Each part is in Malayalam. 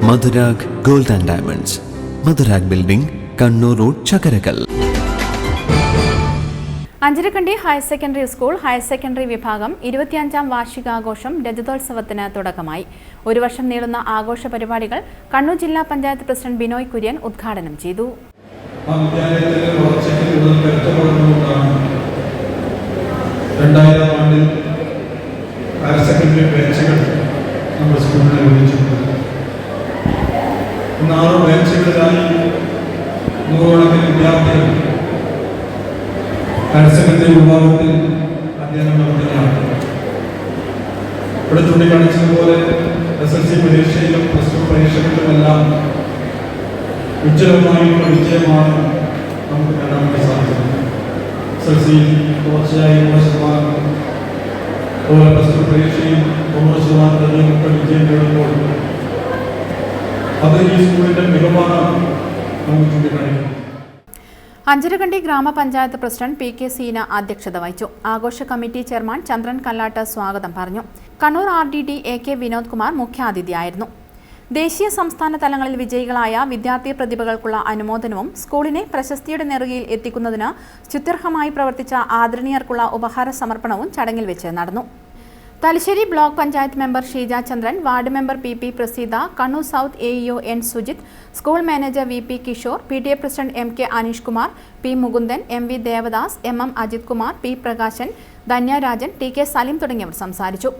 Madhurag gold and diamonds, Madhurag building, Kannur road, Chakkarakkal. Anjarakandy higher secondary school higher secondary വിഭാഗം 25ാം വാർഷികാഘോഷം രജതോത്സവത്തിന് തുടക്കമായി. ഒരു വർഷം നീളുന്ന ആഘോഷ പരിപാടികൾ കണ്ണൂർ ജില്ലാ പഞ്ചായത്ത് പ്രസിഡന്റ് ബിനോയ് കുര്യൻ ഉദ്ഘാടനം ചെയ്തു. ഹയർ സെക്കൻഡറി വിഭാഗത്തിൽ അധ്യയനം നടത്തുകയാണ്. ഇവിടെ ചൂണ്ടിക്കാണിച്ചതുപോലെ SSLC പരീക്ഷയിലും +2 പരീക്ഷകളിലുമെല്ലാം ഉജ്ജ്വലമായുള്ള വിജയമാണ് നമുക്ക് നേടാൻ വേണ്ടി സാധിക്കുന്നത്. SSLC തുടർച്ചയായി 100%, അതുപോലെ +2 പരീക്ഷയിൽ 90% വിജയം നേടുമ്പോൾ അത് ഈ സ്കൂളിന്റെ മികവാണ് നമുക്ക് ചൂണ്ടിക്കാണിക്കുന്നത്. അഞ്ചരക്കണ്ടി ഗ്രാമപഞ്ചായത്ത് പ്രസിഡന്റ് PK സീന അധ്യക്ഷത വഹിച്ചു. ആഘോഷ കമ്മിറ്റി ചെയർമാൻ ചന്ദ്രൻ കല്ലാട്ട് സ്വാഗതം പറഞ്ഞു. Kannur RDD AK Vinod Kumar മുഖ്യാതിഥിയായിരുന്നു. ദേശീയ സംസ്ഥാന തലങ്ങളിൽ വിജയികളായ വിദ്യാർത്ഥി പ്രതിഭകൾക്കുള്ള അനുമോദനവും സ്കൂളിനെ പ്രശസ്തിയുടെ നെറുകയിൽ എത്തിക്കുന്നതിന് സ്തുത്യർഹമായി പ്രവർത്തിച്ച ആദരണീയർക്കുള്ള ഉപഹാര സമർപ്പണവും ചടങ്ങിൽ വെച്ച് നടന്നു. Thalassery block panchayat member Sheeja Chandran, ward member PP Praseetha, Kannur south AEO N Sujith, school manager VP Kishore, PTA president MK Aneesh Kumar, P Mukundan, MV Devadas, MM Ajith Kumar, P Prakashan, Dhanyarajan, TK Salim തുടങ്ങിയവർ സംസാരിച്ചു.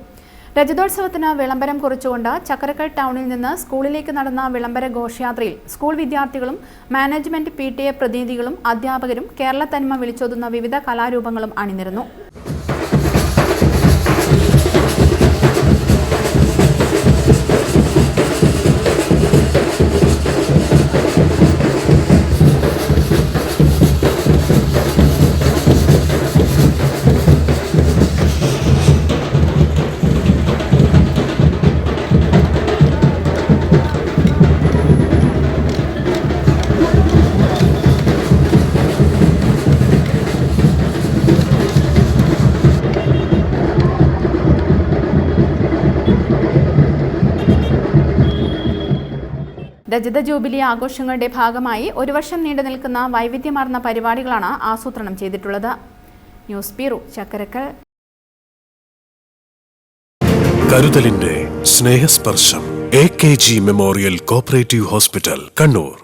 രജതോത്സവത്തിന് വിളംബരം കുറിച്ചുകൊണ്ട് ചക്കരക്കൽ ടൗണിൽ നിന്ന് സ്കൂളിലേക്ക് നടന്ന വിളംബര ഘോഷയാത്രയിൽ സ്കൂൾ വിദ്യാർത്ഥികളും മാനേജ്മെന്റ് PTA പ്രതിനിധികളും അധ്യാപകരും കേരള തനിമ വിളിച്ചോതുന്ന വിവിധ കലാരൂപങ്ങളും അണിനിരന്നു. രജത ജൂബിലി ആഘോഷങ്ങളുടെ ഭാഗമായി ഒരു വർഷം നീണ്ടു നിൽക്കുന്ന വൈവിധ്യമാർന്ന പരിപാടികളാണ് ആസൂത്രണം ചെയ്തിട്ടുള്ളത്. News bureau, Chakkarakkal. കരുതലിന്റെ സ്നേഹസ്പർശം AKG memorial cooperative hospital, Kannur.